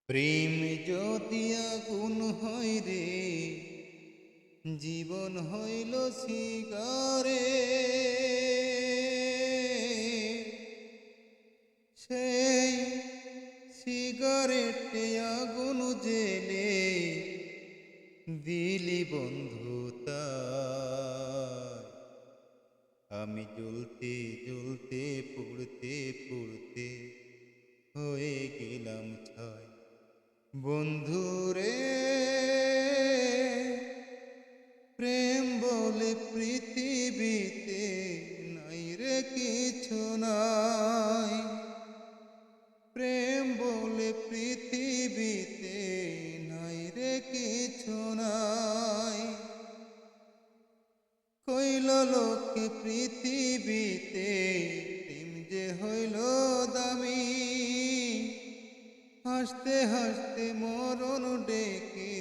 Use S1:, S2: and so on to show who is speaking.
S1: প্রেম যদি আগুন হয় রে, জীবন হইল শিকারে। সেই সিগারেটে আগুন জেলে দিলি বন্ধুতা। আমি জ্বলতে জ্বলতে পুড়তে পুড়তে হয়ে গেলাম ছাই। বন্ধুরে, প্রেম বলে পৃথিবীতে নাই রে কিছু নাই। প্রেম বলে পৃথিবীতে নাই রে কিছু নাই। কইল লোকে পৃথিবীতে প্রেম যে হইল দামি। হাসতে হাসতে মরণ ডেকে